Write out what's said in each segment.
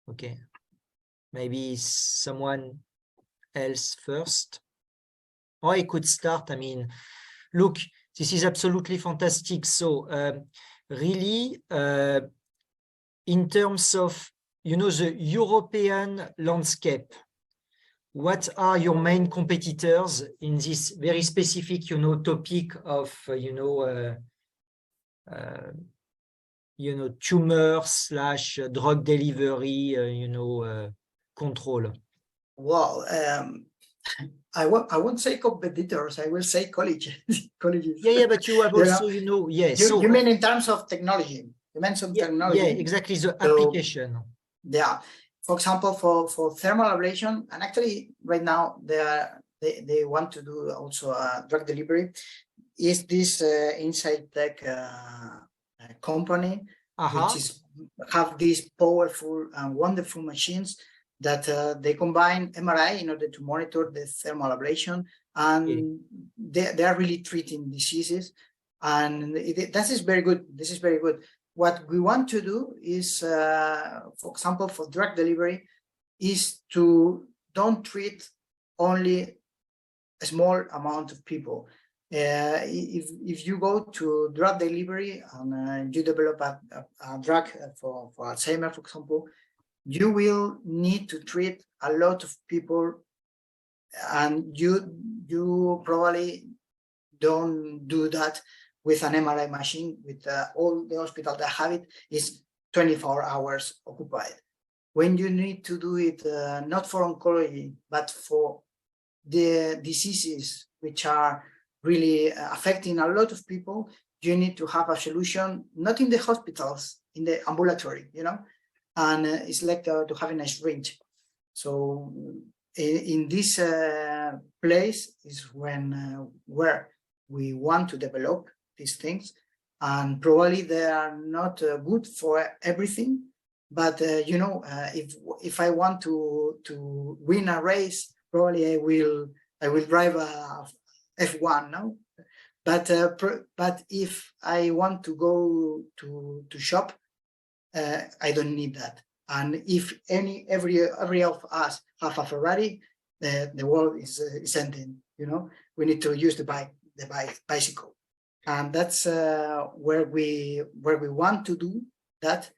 Okay, maybe someone else first. Or I could start. I mean, look, this is absolutely fantastic. So really, in terms of, you know, the European landscape, what are your main competitors in this very specific, you know, topic of, tumor/drug delivery, control? Well, I won't say competitors. I will say colleges. Colleges. Yeah, but you have also, You mean in terms of technology? You mentioned technology. Yeah, exactly. The application. Yeah. For example, for thermal ablation, and actually right now they want to do also drug delivery. Is this Inside Tech company, which have these powerful and wonderful machines that they combine MRI in order to monitor the thermal ablation, and they are really treating diseases, and that is very good. This is very good. What we want to do is, for example, for drug delivery, is to don't treat only a small amount of people. If you go to drug delivery and you develop a drug for Alzheimer, for example, you will need to treat a lot of people, and you probably don't do that with an MRI machine. With all the hospitals that have it is 24 hours occupied. When you need to do it not for oncology, but for the diseases which are really affecting a lot of people, you need to have a solution, not in the hospitals, in the ambulatory, and it's like to have a nice range. So in this place is where we want to develop these things, and probably they are not good for everything, but if I want to win a race, probably I will drive a F1 now, but if I want to go to shop, I don't need that. And if every of us have a Ferrari, the world is ending. We need to use the bicycle, and that's where we want to do that,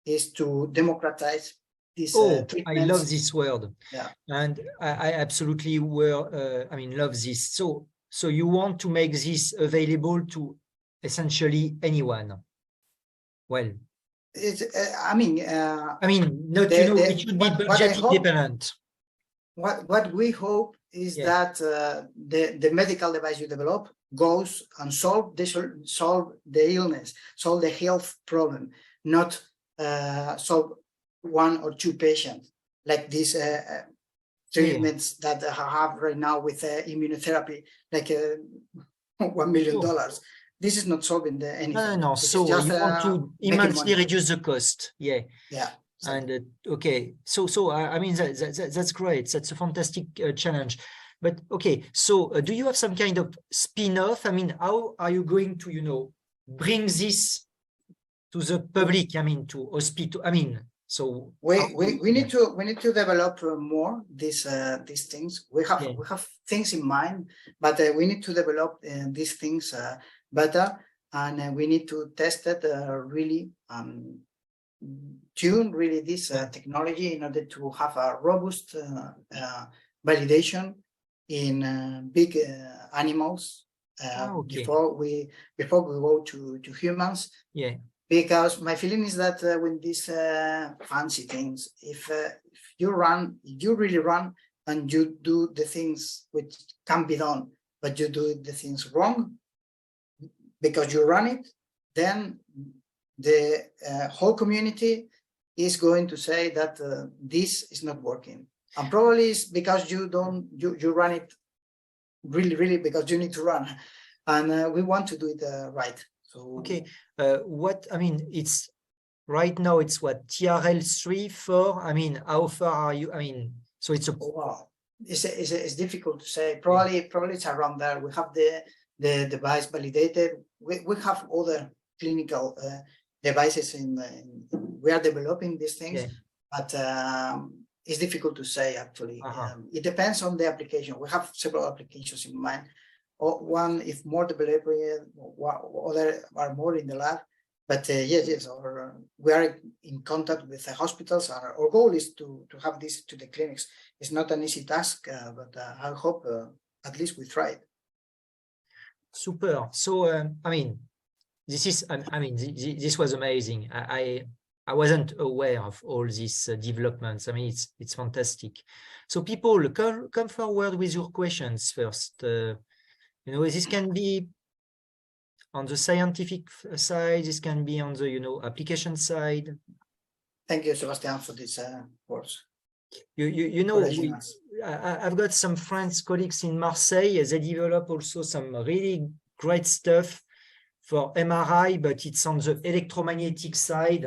is to democratize this. I love this word. Yeah, and I absolutely love this. So you want to make this available to essentially anyone? Well, it should be budget independent. What we hope is that the medical device you develop goes and solve the illness, solve the health problem, not solve one or two patients, like these treatments that I have right now with immunotherapy, like $1 million. This is not solving anything. No. So you want to immensely reduce the cost. Yeah. Exactly. And okay, so that's great. That's a fantastic challenge. But okay, so do you have some kind of spin-off? How are you going to bring this to the public? To hospital. So we need to develop more these things. We have things in mind, but we need to develop these things better, and we need to test it really, tune really this technology in order to have a robust validation in big animals before we go to humans. Yeah. Because my feeling is that when these fancy things, if you really run and you do the things which can be done, but you do the things wrong because you run it, then the whole community is going to say that this is not working, and probably it's because you run it really because you need to run, and we want to do it right. So okay, it's right now. It's what, TRL 3, 4. How far are you? So it's a. Wow. It's difficult to say. Probably it's around there. We have the device validated. We have other clinical devices we are developing these things, but it's difficult to say actually. It depends on the application. We have several applications in mind. One is more developed, other are more in the lab. But yes, we are in contact with the hospitals. Our goal is to have this to the clinics. It's not an easy task, but I hope at least we tried. Super. So I mean, this was amazing. I wasn't aware of all these developments. I mean, it's fantastic. So people, come forward with your questions first. You know, this can be on the scientific side, this can be on the application side. Thank you, Sebastian, for this course. You know, I've got some friends, colleagues in Marseille. They develop also some really great stuff for MRI, but it's on the electromagnetic side.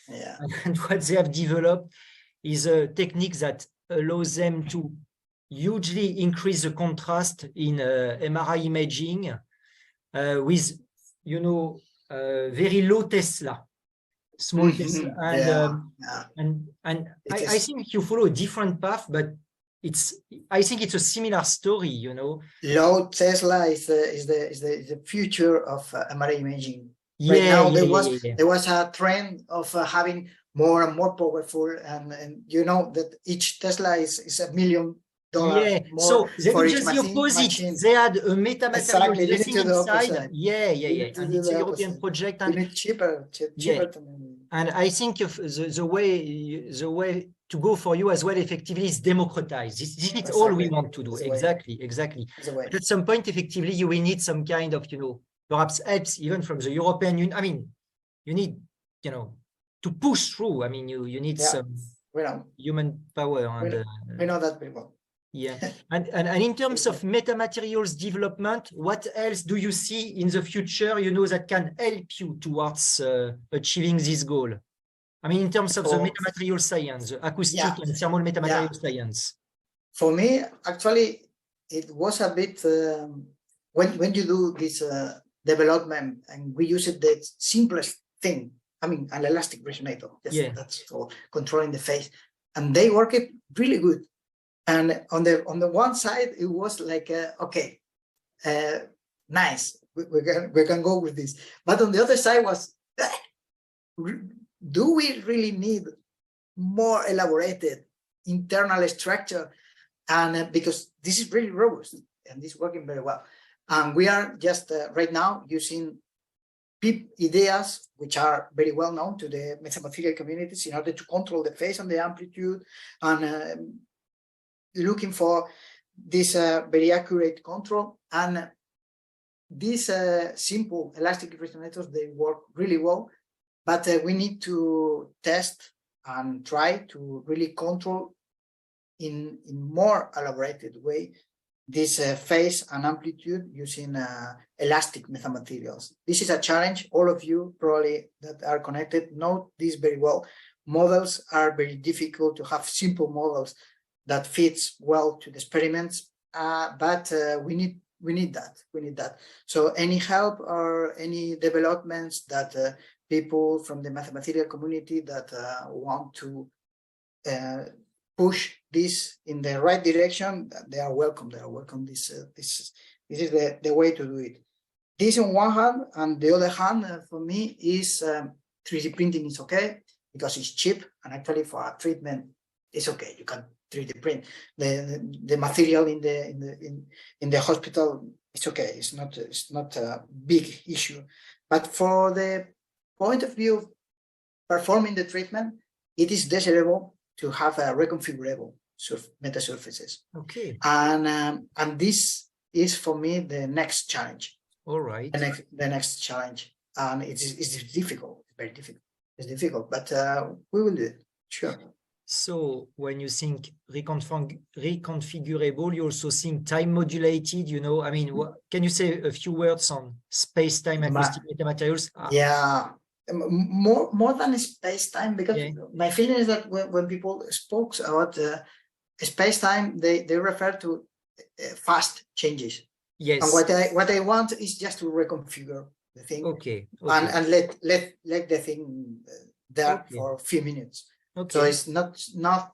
Yeah. And what they have developed is a technique that allows them to hugely increase the contrast in MRI imaging with, very low Tesla, small Tesla. And I think you follow a different path, but I think it's a similar story, Low Tesla is the future of MRI imaging. Right now, there was a trend of having more and more powerful, and you know that each Tesla is $1 million. Yeah, so they did just the opposite. Machine. They had a metamaterial dressing inside. Yeah. And it's a European project. And it's cheaper. And I think the way to go for you as well effectively is democratize. This is all we want to do. Exactly. But at some point, effectively, you will need some kind of, perhaps helps even from the European Union. I mean, you need, to push through. I mean, you need some human power. And we know that very well. Yeah, and in terms of metamaterials development, what else do you see in the future, that can help you towards achieving this goal? I mean, in terms of the metamaterial science, the acoustic and thermal metamaterial science. For me, actually, it was a bit, when you do this development and we use it, the simplest thing, I mean, an elastic resonator, that's for controlling the phase, and they work it really good. And on the one side, it was like, okay, nice, we can go with this. But on the other side was, do we really need more elaborated internal structure? And because this is really robust and this is working very well. And we are just right now using ideas which are very well known to the metamaterial communities in order to control the phase and the amplitude, and looking for this very accurate control. And these simple elastic resonators, they work really well, but we need to test and try to really control in more elaborated way this phase and amplitude using elastic metamaterials. This is a challenge. All of you probably that are connected know this very well. Models are very difficult to have simple models that fits well to the experiments, but we need that. So any help or any developments that people from the mathematical community that want to push this in the right direction, they are welcome. This is the way to do it. This on one hand, and the other hand for me is 3D printing is okay because it's cheap, and actually for a treatment it's okay. You can 3D print the material in the hospital. It's okay. It's not a big issue. But for the point of view of performing the treatment, it is desirable to have a reconfigurable metasurfaces. Okay. And this is for me the next challenge. All right. The next challenge, and it's difficult. It's very difficult. It's difficult, but we will do it. Sure. So when you think reconfigurable, you also think time modulated, I mean, can you say a few words on space-time acoustic metamaterials? Yeah, more than space-time, because my feeling is that when people spoke about space-time, they refer to fast changes. Yes. And what I want is just to reconfigure the thing. Okay. And let the thing there for a few minutes. Okay. So it's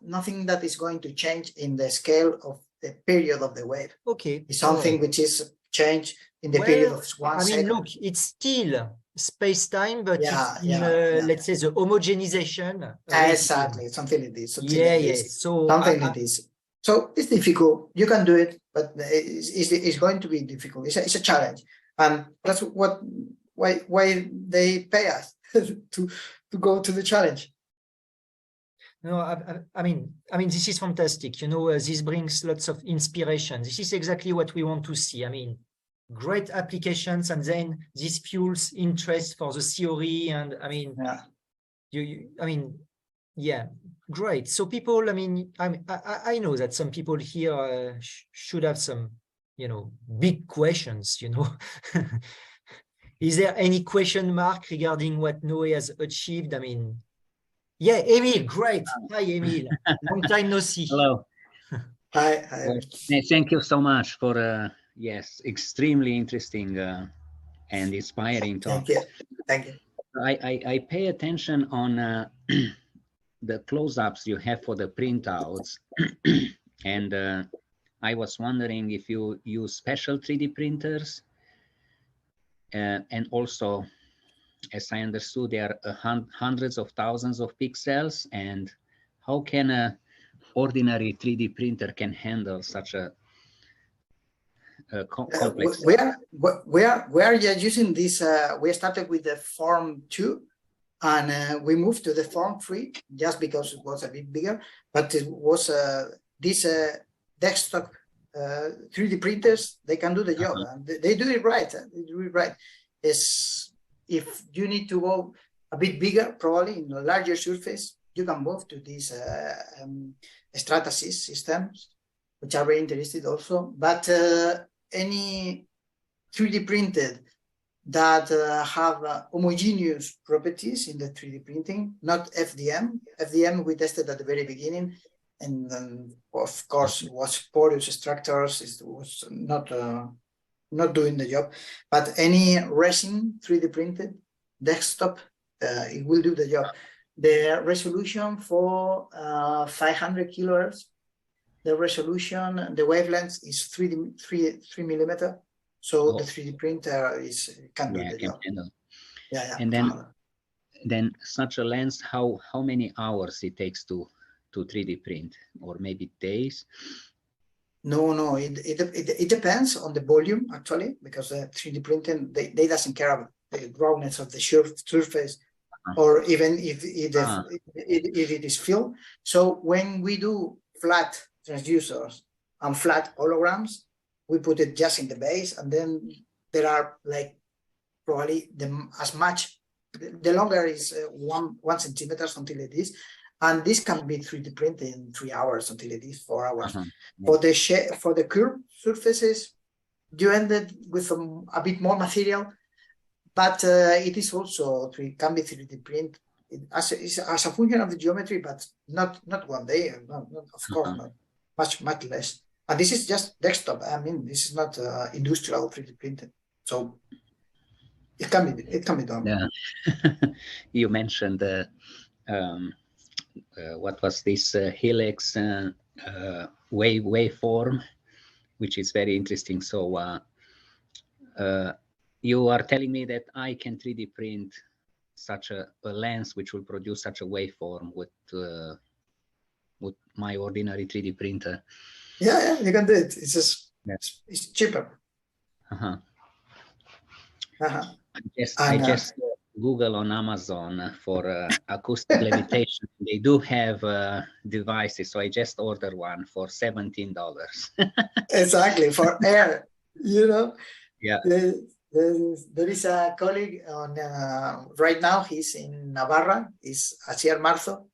nothing that is going to change in the scale of the period of the wave. Okay. It's something which is changed in the period of 1 second. Look, it's still space-time, but it's in, let's say, the homogenization. Exactly, something like this. So something like this. So it's difficult. You can do it, but it's going to be difficult. It's a challenge, and that's why they pay us to go to the challenge. No, I mean, this is fantastic. You know, this brings lots of inspiration. This is exactly what we want to see. I mean, great applications, and then this fuels interest for the theory. And I mean, yeah, great. So people, I mean, I know that some people here should have some, you know, big questions. You know, is there any question mark regarding what Noé has achieved? I mean. Yeah, Emil, great. Hi, Emil. Long time no see. Hello. Hi. Thank you so much for yes, extremely interesting and inspiring talk. Thank you. I pay attention on the close-ups you have for the printouts, and I was wondering if you use special 3D printers, and also, as I understood, there are hundreds of thousands of pixels, and how can a ordinary 3D printer can handle such a complex? We are just using this. We started with the Form 2, and we moved to the Form 3 just because it was a bit bigger. But it was these desktop 3D printers. They can do the job. They do it right. They do it right. If you need to go a bit bigger, probably in a larger surface, you can move to these stratasys systems, which are very interesting also. But any 3D printed that have homogeneous properties in the 3D printing, not FDM. FDM we tested at the very beginning, and then of course it was porous structures. It was not doing the job, but any resin 3D printed desktop, it will do the job. The resolution for 500 kilohertz, the resolution, the wavelength is 3 millimeter. So the 3D printer can do the job. Yeah. And then such a lens, how many hours it takes to 3D print, or maybe days? No, it depends on the volume actually, because the 3D printing they doesn't care about the roundness of the surface, or even if it is filled. So when we do flat transducers and flat holograms, we put it just in the base, and then there are like probably as much. The longer is 1 centimeter, something like this. And this can be 3D printed in 3 hours until it is 4 hours. For the curved surfaces, you ended with a bit more material, but it is also can be 3D print as a function of the geometry, but not 1 day. Not, of course, not much less. And this is just desktop. I mean, this is not industrial 3D printed. So it can be done. Yeah. You mentioned what was this helix waveform, which is very interesting. So you are telling me that I can 3D print such a lens which will produce such a waveform with my ordinary 3D printer. Yeah, you can do it. It's just it's cheaper. I just Google on Amazon for acoustic levitation. They do have devices, so I just ordered one for $17. Exactly, for air, you know. Yeah. There is a colleague on right now. He's in Navarra. He's Asier Marzo,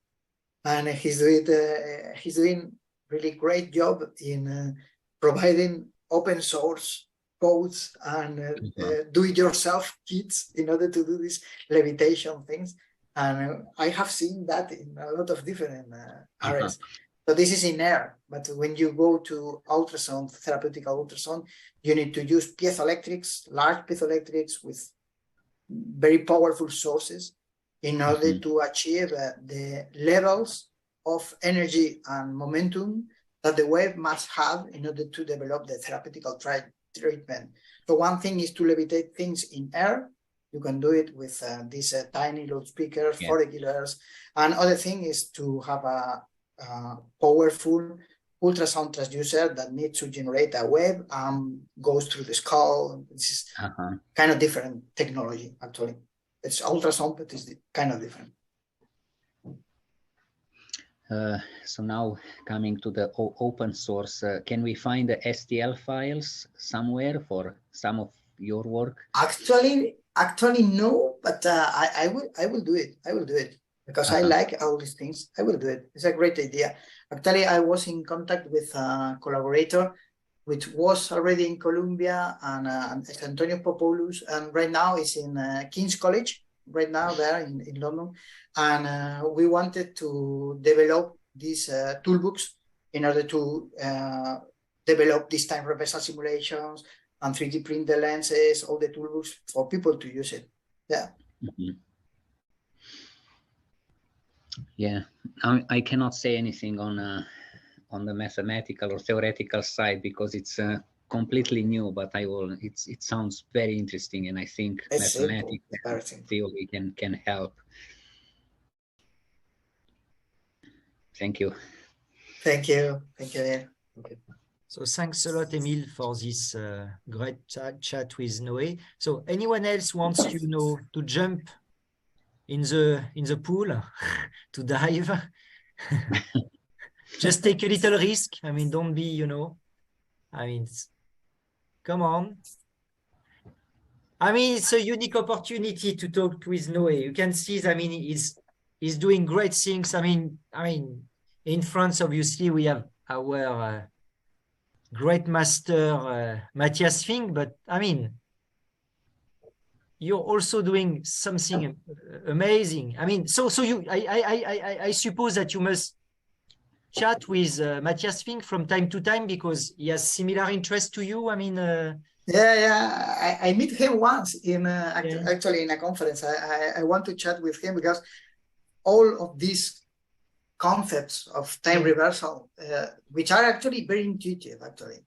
and he's doing really great job in providing open source codes and do-it-yourself kits in order to do these levitation things. And I have seen that in a lot of different areas. So this is in air, but when you go to ultrasound, therapeutical ultrasound, you need to use piezoelectrics, large piezoelectrics with very powerful sources in order to achieve the levels of energy and momentum that the wave must have in order to develop the therapeutical treatment. So one thing is to levitate things in air. You can do it with these tiny loudspeakers, 40 kilohertz. And other thing is to have a powerful ultrasound transducer that needs to generate a wave and goes through the skull. This is kind of different technology, actually. It's ultrasound, but it's kind of different. So now coming to the open source, can we find the STL files somewhere for some of your work? Actually no, but I will do it. I will do it because I like all these things. I will do it. It's a great idea. Actually, I was in contact with a collaborator, which was already in Columbia and Antonio Popoulos, and right now is in King's College, right now there in London. And we wanted to develop these toolbooks in order to develop these time reversal simulations and 3D print the lenses, all the toolbooks for people to use it. Yeah. Yeah, I cannot say anything on the mathematical or theoretical side because it's completely new, but I will. It sounds very interesting, and I think it's mathematics theory can help. Thank you. Thank you. Thank you, Ian. Okay. So thanks a lot, Emile, for this great chat with Noé. So anyone else wants to jump in the pool to dive? Just take a little risk. I mean, don't be, I mean, come on. I mean, it's a unique opportunity to talk with Noé. You can see, I mean, he's doing great things. I mean, in France, obviously, we have our great master, Matthias Fink, but I mean, you're also doing something amazing. I mean, so I suppose that you must chat with Matthias Fink from time to time because he has similar interest to you. I mean, yeah. I meet him once in actually in a conference. I want to chat with him because all of these concepts of time reversal, which are actually very intuitive, actually,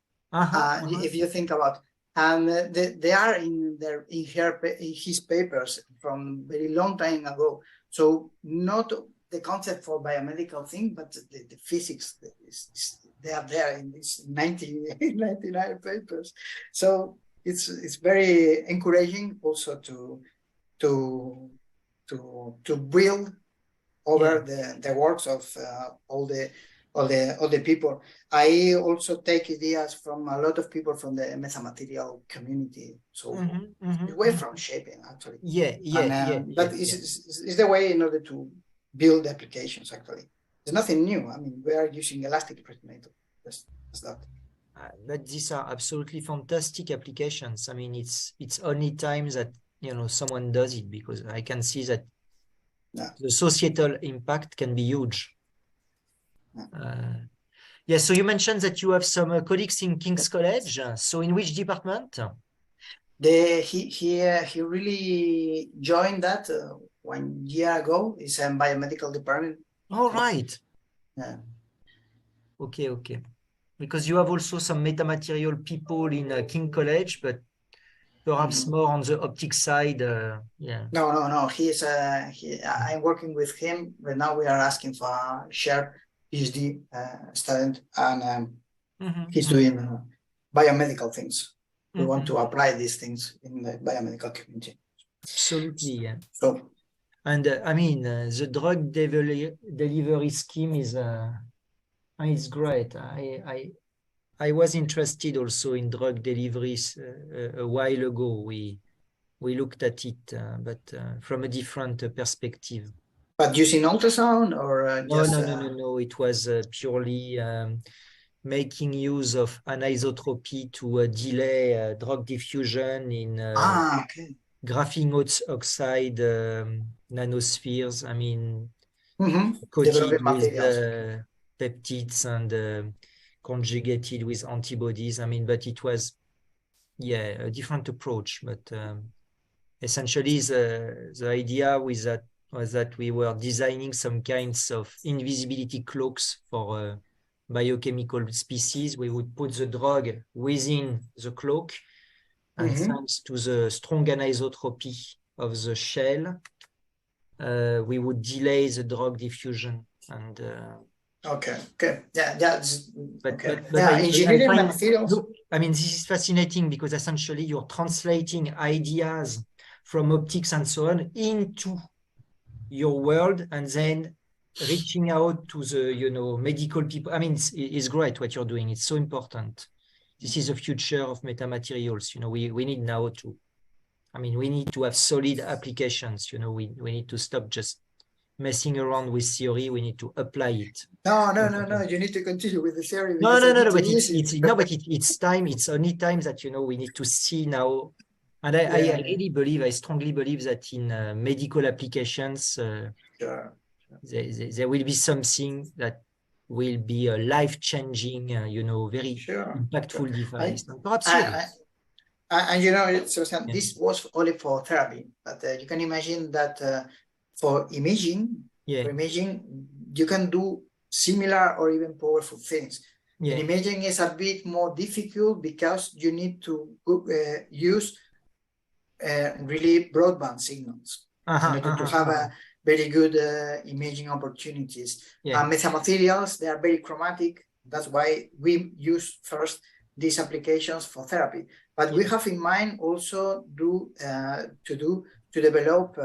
if you think about, and they are in his papers from very long time ago. So not the concept for biomedical thing, but the physics they are there in these 99 papers. So it's very encouraging also to build over the works of all the people. I also take ideas from a lot of people from the metamaterial community. So away from shaping, actually. But it's the way in order to build applications. Actually, there's nothing new. I mean, we are using elastic resonator. That's that. But these are absolutely fantastic applications. I mean, it's only time that someone does it because I can see that. The societal impact can be huge. So you mentioned that you have some colleagues in King's College. So in which department? He really joined that 1 year ago. It's a biomedical department. All right. Yeah. Okay. Because you have also some metamaterial people in King College, but perhaps more on the optic side. No. I'm working with him right now. We are asking for a shared PhD student, and he's doing biomedical things. We want to apply these things in the biomedical community. Absolutely, yeah. So, and I mean, the drug delivery scheme is it's great. I was interested also in drug deliveries a while ago. We looked at it, but from a different perspective. But using ultrasound or just... No. It was purely making use of anisotropy to delay drug diffusion in graphene oxide nanospheres. I mean, coated with peptides and conjugated with antibodies. I mean, but it was, a different approach. But essentially, the idea with that was that we were designing some kinds of invisibility cloaks for biochemical species. We would put the drug within the cloak, and thanks to the strong anisotropy of the shell, we would delay the drug diffusion. And okay, yeah, but engineering materials. Look, I mean, this is fascinating because essentially you're translating ideas from optics and so on into your world, and then reaching out to the medical people. I mean, it's great what you're doing. It's so important. This is the future of metamaterials. We need now to, I mean, we need to have solid applications. We need to stop just messing around with theory. We need to apply it. No. You need to continue with the theory. No. But it's time. It's only time that we need to see now. And I really believe, I strongly believe that in medical applications, there will be something that will be a life-changing, very impactful device. Perhaps Sebastian, this was only for therapy, but you can imagine that for imaging, you can do similar or even powerful things. And imaging is a bit more difficult because you need to use really broadband signals in order to have a very good imaging opportunities. Metamaterials, they are very chromatic. That's why we use first these applications for therapy. But we have in mind also to develop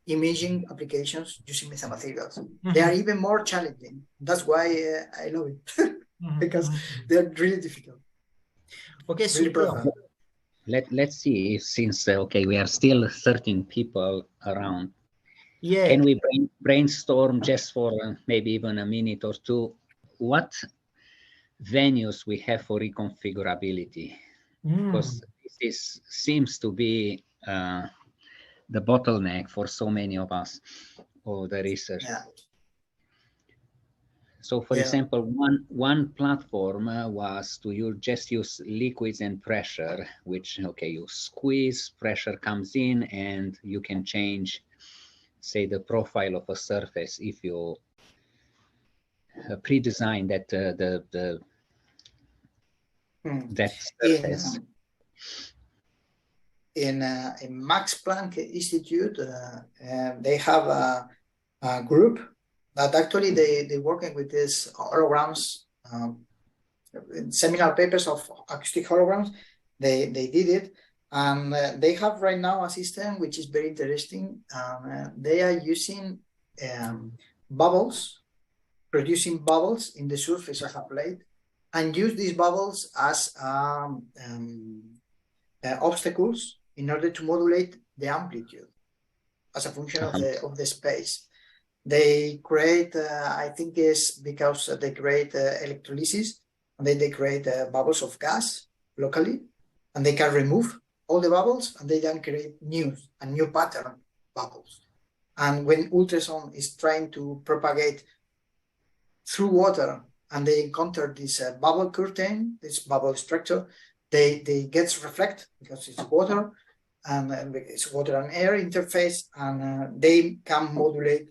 imaging applications using metamaterials. They are even more challenging. That's why I love it because they're really difficult. Okay, really super. Let's see if since we are still 13 people around. Yeah. Can we brainstorm just for maybe even a minute or two what venues we have for reconfigurability? Because this seems to be the bottleneck for so many of us or the research. So, for example, one platform was to just use liquids and pressure, which, you squeeze, pressure comes in, and you can change, say, the profile of a surface if you pre-design that that surface. In Max Planck Institute, they have a group that actually they're working with these holograms. In seminal papers of acoustic holograms, they did it, and they have right now a system which is very interesting. They are using bubbles, producing bubbles in the surface of a plate, and use these bubbles as obstacles in order to modulate the amplitude as a function of the space. They create, I think it's because they create electrolysis, and then they create bubbles of gas locally, and they can remove all the bubbles, and they then create a new pattern bubbles. And when ultrasound is trying to propagate through water, and they encounter this bubble curtain, this bubble structure, they get reflect because it's water, and it's water and air interface, and they can modulate